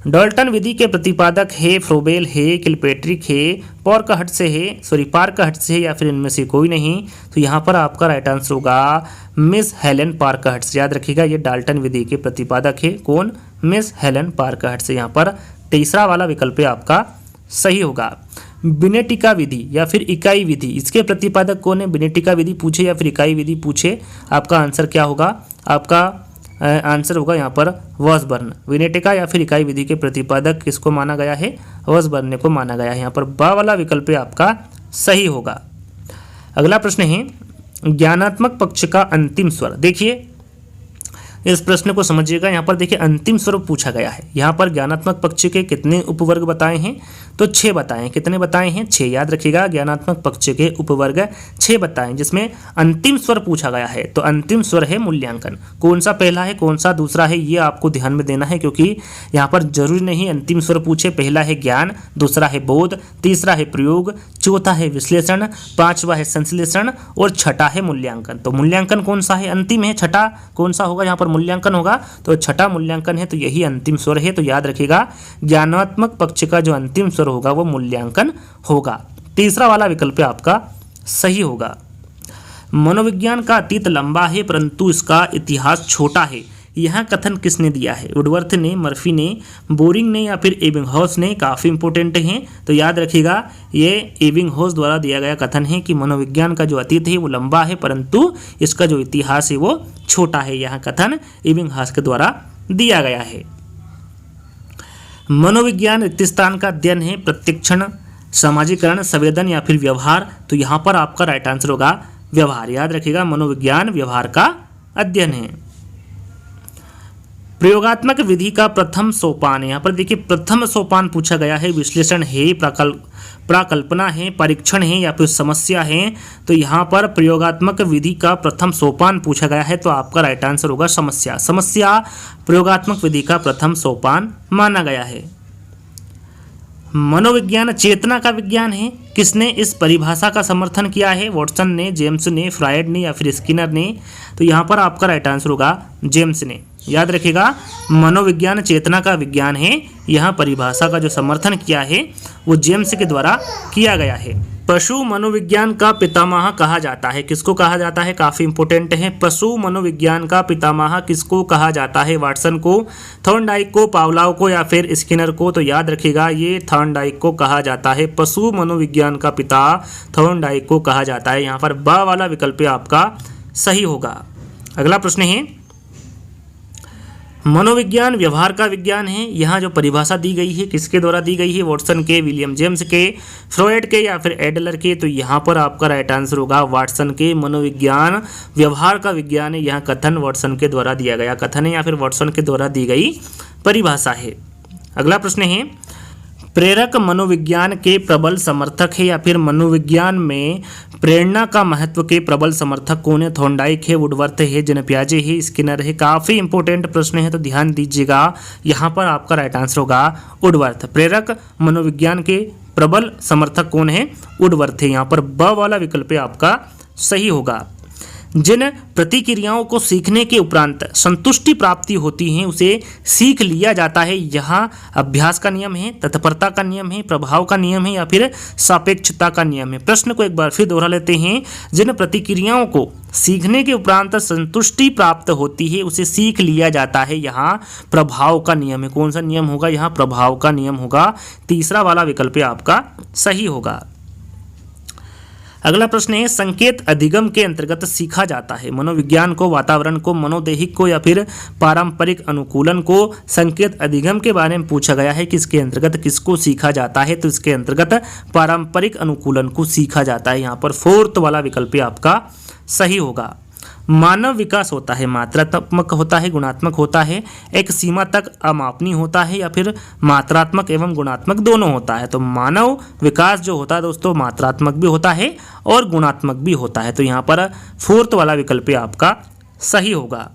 डाल्टन विधि के प्रतिपादक है फ्रोबेल है, किलपेट्रिक है, पार्कहर्ट्ज़ है या फिर इनमें से कोई नहीं? तो यहाँ पर आपका राइट आंसर होगा मिस हेलेन पार्कहर्ट्ज़। याद रखिएगा ये डाल्टन विधि के प्रतिपादक है कौन? Miss Helen Parkhurst. यहाँ पर तीसरा वाला विकल्प आपका सही होगा। बिनेटिका विधि या फिर इकाई विधि, इसके प्रतिपादक कौन है? बिनेटिका विधि पूछे या फिर इकाई विधि पूछे, आपका आंसर क्या होगा? आपका आंसर होगा यहाँ पर वॉसबर्न। विनेटिका या फिर इकाई विधि के प्रतिपादक किसको माना गया है? वॉसबर्न को माना गया है। यहाँ पर बा वाला विकल्प आपका सही होगा। अगला प्रश्न है ज्ञानात्मक पक्ष का अंतिम स्वर। देखिए इस प्रश्न को समझिएगा। यहाँ पर देखिए अंतिम स्वर पूछा गया है। यहाँ पर ज्ञानात्मक पक्ष के कितने उपवर्ग बताए हैं? तो 6 बताए हैं। कितने बताए हैं? 6। याद रखिएगा ज्ञानात्मक पक्ष के उपवर्ग 6 बताए, जिसमें अंतिम स्वर पूछा गया है। तो अंतिम स्वर है मूल्यांकन। कौन सा पहला है, कौन सा दूसरा है, ये आपको ध्यान में देना है, क्योंकि यहाँ पर जरूरी नहीं अंतिम स्वर पूछे। पहला है ज्ञान, दूसरा है बोध, तीसरा है प्रयोग, चौथा है विश्लेषण, पांचवा है संश्लेषण और छठा है मूल्यांकन। तो मूल्यांकन कौन सा है? अंतिम है। छठा कौन सा होगा? यहाँ पर मूल्यांकन होगा। तो छठा मूल्यांकन है, तो यही अंतिम स्वर है। तो याद रखिएगा ज्ञानात्मक पक्ष का जो अंतिम स्वर होगा वो मूल्यांकन होगा। तीसरा वाला विकल्प आपका सही होगा। मनोविज्ञान का अतीत लंबा है परंतु इसका इतिहास छोटा है, यह कथन किसने दिया है? वुडवर्थ ने, मर्फी ने, बोरिंग ने या फिर एबिंगहॉस ने? काफ़ी इंपॉर्टेंट हैं। तो याद रखिएगा ये एबिंगहॉस द्वारा दिया गया कथन है कि मनोविज्ञान का जो अतीत है वो लंबा है परंतु इसका जो इतिहास है वो छोटा है। यह कथन एबिंगहॉस के द्वारा दिया गया है। मनोविज्ञान रिक्त स्थान का अध्ययन है, प्रत्यक्षण, सामाजिकरण, संवेदन या फिर व्यवहार? तो यहाँ पर आपका राइट आंसर होगा व्यवहार। याद रखिएगा मनोविज्ञान व्यवहार का अध्ययन है। प्रयोगात्मक विधि का प्रथम सोपान, यहाँ पर देखिए प्रथम सोपान पूछा गया है। विश्लेषण है, प्राकल्पना है, परीक्षण है या फिर समस्या है? तो यहाँ पर प्रयोगात्मक विधि का प्रथम सोपान पूछा गया है, तो आपका राइट आंसर होगा समस्या। समस्या प्रयोगात्मक विधि का प्रथम सोपान माना गया है। मनोविज्ञान चेतना का विज्ञान है, किसने इस परिभाषा का समर्थन किया है? वॉटसन ने, जेम्स ने, फ्रायड ने या फिर स्किनर ने? तो यहाँ पर आपका राइट आंसर होगा जेम्स ने। याद रखिएगा मनोविज्ञान चेतना का विज्ञान है, यहाँ परिभाषा का जो समर्थन किया है वो जेम्स के द्वारा किया गया है। पशु मनोविज्ञान का पितामह कहा जाता है, किसको कहा जाता है? काफ़ी इंपॉर्टेंट है। पशु मनोविज्ञान का पितामह किसको कहा जाता है? वाटसन को, थॉर्नडाइक को, पावलोव को या फिर स्किनर को? तो याद रखिएगा ये थॉर्नडाइक को कहा जाता है। पशु मनोविज्ञान का पिता थॉर्नडाइक को कहा जाता है। यहाँ पर ब वाला विकल्प आपका सही होगा। अगला प्रश्न है मनोविज्ञान व्यवहार का विज्ञान है, यहाँ जो परिभाषा दी गई है किसके द्वारा दी गई है? वॉटसन के, विलियम जेम्स के, फ्रॉयड के या फिर एडलर के? तो यहाँ पर आपका राइट आंसर होगा वाटसन के। मनोविज्ञान व्यवहार का विज्ञान है, यहाँ कथन वाटसन के द्वारा दिया गया कथन है या फिर वाटसन के द्वारा दी गई परिभाषा है। अगला प्रश्न है प्रेरक मनोविज्ञान के प्रबल समर्थक है या फिर मनोविज्ञान में प्रेरणा का महत्व के प्रबल समर्थक कौन है? थॉर्नडाइक है, वुडवर्थ है, जेन पियाजे है, स्किनर है? काफ़ी इंपॉर्टेंट प्रश्न है तो ध्यान दीजिएगा। यहाँ पर आपका राइट आंसर होगा वुडवर्थ। प्रेरक मनोविज्ञान के प्रबल समर्थक कौन है? वुडवर्थ है। यहाँ पर ब वाला विकल्प आपका सही होगा। जिन प्रतिक्रियाओं को सीखने के उपरांत संतुष्टि प्राप्ति होती है उसे सीख लिया जाता है। यहाँ अभ्यास का नियम है, तत्परता का नियम है, प्रभाव का नियम है या फिर सापेक्षता का नियम है? प्रश्न को एक बार फिर दोहरा लेते हैं। जिन प्रतिक्रियाओं को सीखने के उपरांत संतुष्टि प्राप्त होती है उसे सीख लिया जाता है। यहाँ प्रभाव का नियम है। कौन सा नियम होगा? यहाँ प्रभाव का नियम होगा। तीसरा वाला विकल्प आपका सही होगा। अगला प्रश्न है संकेत अधिगम के अंतर्गत सीखा जाता है। मनोविज्ञान को, वातावरण को, मनोदैहिक को या फिर पारंपरिक अनुकूलन को? संकेत अधिगम के बारे में पूछा गया है कि इसके अंतर्गत किसको सीखा जाता है? तो इसके अंतर्गत पारंपरिक अनुकूलन को सीखा जाता है। यहाँ पर फोर्थ वाला विकल्प आपका सही होगा। मानव विकास होता है, मात्रात्मक होता है, गुणात्मक होता है, एक सीमा तक अमापनीय होता है या फिर मात्रात्मक एवं गुणात्मक दोनों होता है? तो मानव विकास जो होता है दोस्तों मात्रात्मक भी होता है और गुणात्मक भी होता है। तो यहाँ पर फोर्थ वाला विकल्प आपका सही होगा।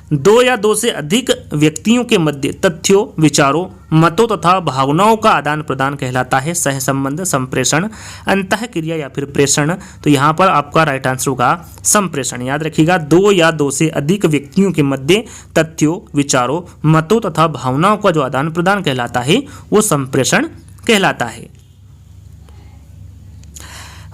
दो या दो से अधिक व्यक्तियों के मध्य तथ्यों, विचारों, मतों तथा भावनाओं का आदान प्रदान कहलाता है सहसंबंध, संप्रेषण, अंतःक्रिया या फिर प्रेषण। तो यहाँ पर आपका राइट आंसर होगा संप्रेषण। याद रखिएगा, दो या दो से अधिक व्यक्तियों के मध्य तथ्यों, विचारों, मतों तथा भावनाओं का जो आदान प्रदान कहलाता है वो संप्रेषण कहलाता है।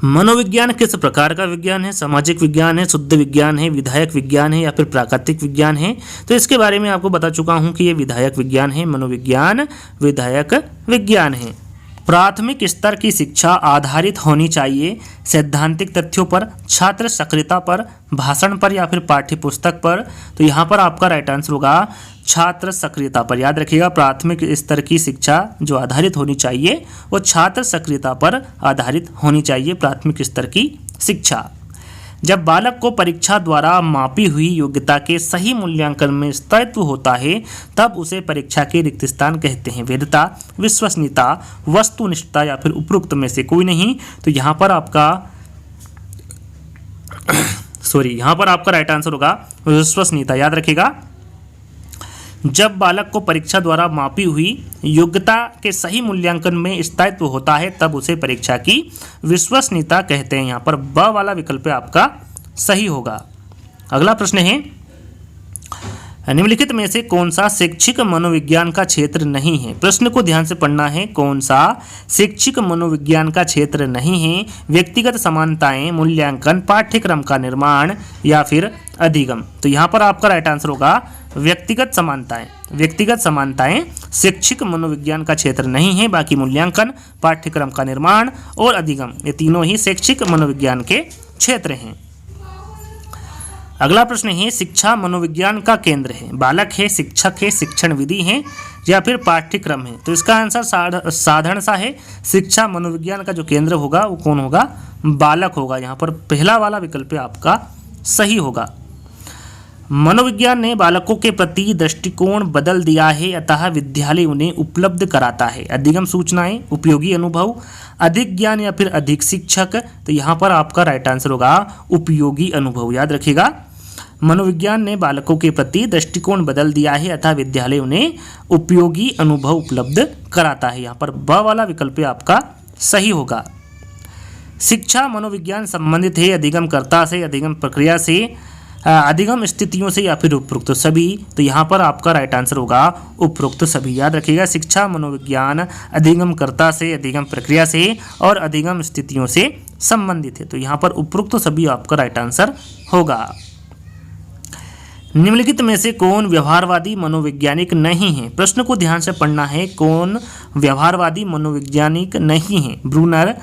मनोविज्ञान किस प्रकार का विज्ञान है? सामाजिक विज्ञान है, शुद्ध विज्ञान है, विधायक विज्ञान है या फिर प्राकृतिक विज्ञान है? तो इसके बारे में आपको बता चुका हूं कि ये विधायक विज्ञान है। मनोविज्ञान विधायक विज्ञान है। प्राथमिक स्तर की शिक्षा आधारित होनी चाहिए सैद्धांतिक तथ्यों पर, छात्र सक्रियता पर, भाषण पर या फिर पाठ्य पुस्तक पर। तो यहाँ पर आपका राइट आंसर होगा छात्र सक्रियता पर। याद रखिएगा, प्राथमिक स्तर की शिक्षा जो आधारित होनी चाहिए वो छात्र सक्रियता पर आधारित होनी चाहिए, प्राथमिक स्तर की शिक्षा। जब बालक को परीक्षा द्वारा मापी हुई योग्यता के सही मूल्यांकन में स्थायित्व होता है तब उसे परीक्षा के रिक्त स्थान कहते हैं। वैधता, विश्वसनीयता, वस्तुनिष्ठता या फिर उपरोक्त में से कोई नहीं। तो यहाँ पर आपका यहाँ पर आपका राइट आंसर होगा विश्वसनीयता। याद रखिएगा, जब बालक को परीक्षा द्वारा मापी हुई योग्यता के सही मूल्यांकन में स्थायित्व होता है तब उसे परीक्षा की विश्वसनीयता कहते हैं। यहाँ पर ब वाला विकल्प आपका सही होगा। अगला प्रश्न है, निम्नलिखित में से कौन सा शैक्षिक मनोविज्ञान का क्षेत्र नहीं है? प्रश्न को ध्यान से पढ़ना है। कौन सा शैक्षिक मनोविज्ञान का क्षेत्र नहीं है? व्यक्तिगत समानताएं, मूल्यांकन, पाठ्यक्रम का निर्माण या फिर अधिगम। तो यहाँ पर आपका राइट आंसर होगा व्यक्तिगत समानताएं। व्यक्तिगत समानताएं शैक्षिक मनोविज्ञान का क्षेत्र नहीं है, बाकी मूल्यांकन, पाठ्यक्रम का निर्माण और अधिगम ये तीनों ही शैक्षिक मनोविज्ञान के क्षेत्र हैं। अगला प्रश्न है, शिक्षा मनोविज्ञान का केंद्र है? बालक है, शिक्षक है, शिक्षण विधि है या फिर पाठ्यक्रम है? तो इसका आंसर साधारण सा है। शिक्षा मनोविज्ञान का जो केंद्र होगा वो कौन होगा? बालक होगा। यहाँ पर पहला वाला विकल्प आपका सही होगा। मनोविज्ञान ने बालकों के प्रति दृष्टिकोण बदल दिया है, अतः विद्यालय उन्हें उपलब्ध कराता है अधिगम सूचनाएं, उपयोगी अनुभव, अधिक ज्ञान या फिर अधिक शिक्षक। तो यहाँ पर आपका राइट आंसर होगा उपयोगी अनुभव। याद रखिएगा, मनोविज्ञान ने बालकों के प्रति दृष्टिकोण बदल दिया है, अतः विद्यालय उन्हें उपयोगी अनुभव उपलब्ध कराता है। यहाँ पर ब वाला विकल्प आपका सही होगा। शिक्षा मनोविज्ञान संबंधित है अधिगमकर्ता से, अधिगम प्रक्रिया से, अधिगम स्थितियों से या फिर उपरोक्त सभी। तो यहाँ पर आपका राइट आंसर होगा उपरोक्त सभी। याद रखिएगा, शिक्षा मनोविज्ञान अधिगमकर्ता से, अधिगम प्रक्रिया से और अधिगम स्थितियों से संबंधित है। तो यहाँ पर उपरोक्त सभी आपका राइट आंसर होगा। निम्नलिखित में से कौन व्यवहारवादी मनोवैज्ञानिक नहीं है? प्रश्न को ध्यान से पढ़ना है। कौन व्यवहारवादी मनोवैज्ञानिक नहीं है? ब्रूनर,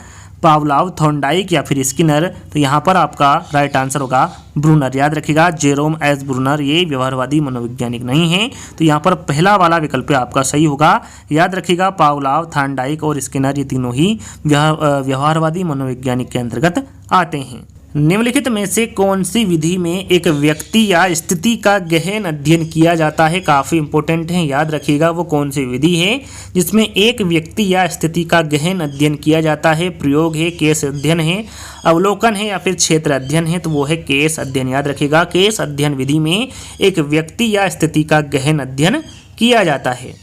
पावलोव, थॉर्नडाइक या फिर स्किनर। तो यहाँ पर आपका राइट आंसर होगा ब्रूनर। याद रखिएगा, जेरोम एस ब्रूनर ये व्यवहारवादी मनोवैज्ञानिक नहीं है। तो यहाँ पर पहला वाला विकल्प आपका सही होगा। याद रखिएगा, पावलोव, थॉर्नडाइक और स्किनर ये तीनों ही व्यवहारवादी मनोवैज्ञानिक के अंतर्गत आते हैं। निम्नलिखित में से कौन सी विधि में एक व्यक्ति या स्थिति का गहन अध्ययन किया जाता है? काफ़ी इंपॉर्टेंट है, याद रखिएगा वो कौन सी विधि है जिसमें एक व्यक्ति या स्थिति का गहन अध्ययन किया जाता है? प्रयोग है, केस अध्ययन है, अवलोकन है या फिर क्षेत्र अध्ययन है? तो वो है केस अध्ययन। याद रखिएगा, केस अध्ययन विधि में एक व्यक्ति या स्थिति का गहन अध्ययन किया जाता है।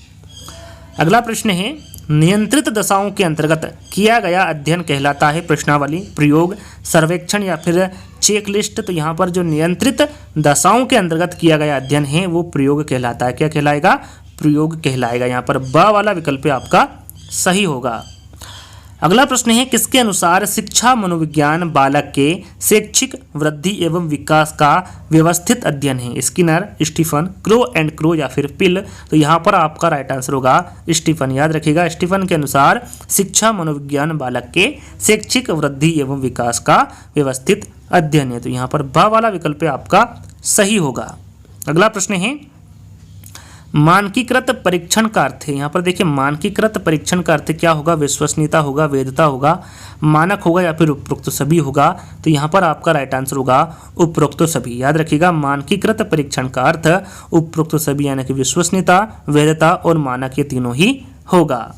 अगला प्रश्न है, नियंत्रित दशाओं के अंतर्गत किया गया अध्ययन कहलाता है? प्रश्नावली, प्रयोग, सर्वेक्षण या फिर चेकलिस्ट। तो यहाँ पर जो नियंत्रित दशाओं के अंतर्गत किया गया अध्ययन है वो प्रयोग कहलाता है। क्या कहलाएगा? प्रयोग कहलाएगा। यहाँ पर ब वाला विकल्प आपका सही होगा। अगला प्रश्न है, किसके अनुसार शिक्षा मनोविज्ञान बालक के शैक्षिक वृद्धि एवं विकास का व्यवस्थित अध्ययन है? Skinner, Stephen, Crow and Crow या फिर पिल। तो यहाँ पर आपका राइट आंसर होगा स्टीफन। याद रखिएगा, स्टीफन के अनुसार शिक्षा मनोविज्ञान बालक के शैक्षिक वृद्धि एवं विकास का व्यवस्थित अध्ययन है। तो यहाँ पर ब वाला विकल्प आपका सही होगा। अगला प्रश्न है, मानकीकृत परीक्षण का अर्थ है? यहाँ पर देखिए, मानकीकृत परीक्षण का अर्थ क्या होगा? विश्वसनीयता होगा, वैधता होगा, मानक होगा या फिर उपरोक्त सभी होगा? तो यहाँ पर आपका राइट आंसर होगा उपरोक्त सभी। याद रखिएगा, मानकीकृत परीक्षण का अर्थ उपरोक्त सभी यानी कि विश्वसनीयता, वैधता और मानक ये तीनों ही होगा।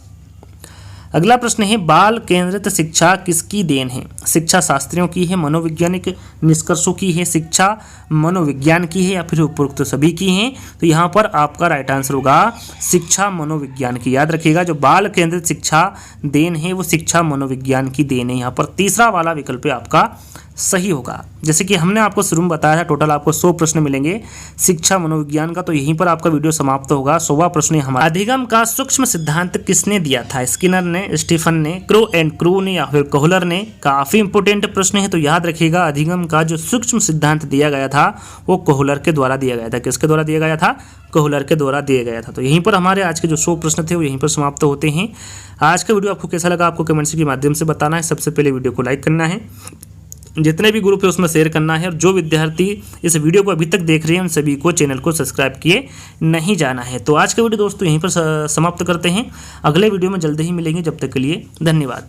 अगला प्रश्न है बाल केंद्रित शिक्षा किसकी देन है? शिक्षा शास्त्रियों की है, मनोवैज्ञानिक निष्कर्षों की है, शिक्षा मनोविज्ञान की है या फिर उपरोक्त सभी की है? तो यहाँ पर आपका राइट आंसर होगा शिक्षा मनोविज्ञान की। याद रखिएगा जो बाल केंद्रित शिक्षा देन है वो शिक्षा मनोविज्ञान की देन है। यहाँ पर तीसरा वाला विकल्प आपका सही होगा। जैसे कि हमने आपको शुरू में बताया था टोटल आपको 100 प्रश्न मिलेंगे शिक्षा मनोविज्ञान का, तो यहीं पर आपका वीडियो समाप्त होगा। 100वां प्रश्न हमारा अधिगम का सूक्ष्म सिद्धांत किसने दिया था? स्किनर ने, स्टीफन ने, क्रो एंड क्रू ने या फिर कोहलर ने? काफी इंपोर्टेंट प्रश्न है, तो याद रखिएगा अधिगम का जो सूक्ष्म सिद्धांत दिया गया था वो कोहलर के द्वारा दिया गया था। किसके द्वारा दिया गया था? कोहलर के द्वारा दिया गया था। तो यहीं पर हमारे आज के जो 100 प्रश्न थे वो यहीं पर समाप्त होते हैं। आज का वीडियो आपको कैसा लगा आपको कमेंट्स के माध्यम से बताना है। सबसे पहले वीडियो को लाइक करना है, जितने भी ग्रुप है उसमें शेयर करना है, और जो विद्यार्थी इस वीडियो को अभी तक देख रहे हैं उन सभी को चैनल को सब्सक्राइब किए नहीं जाना है। तो आज का वीडियो दोस्तों यहीं पर समाप्त करते हैं। अगले वीडियो में जल्दी ही मिलेंगे, जब तक के लिए धन्यवाद।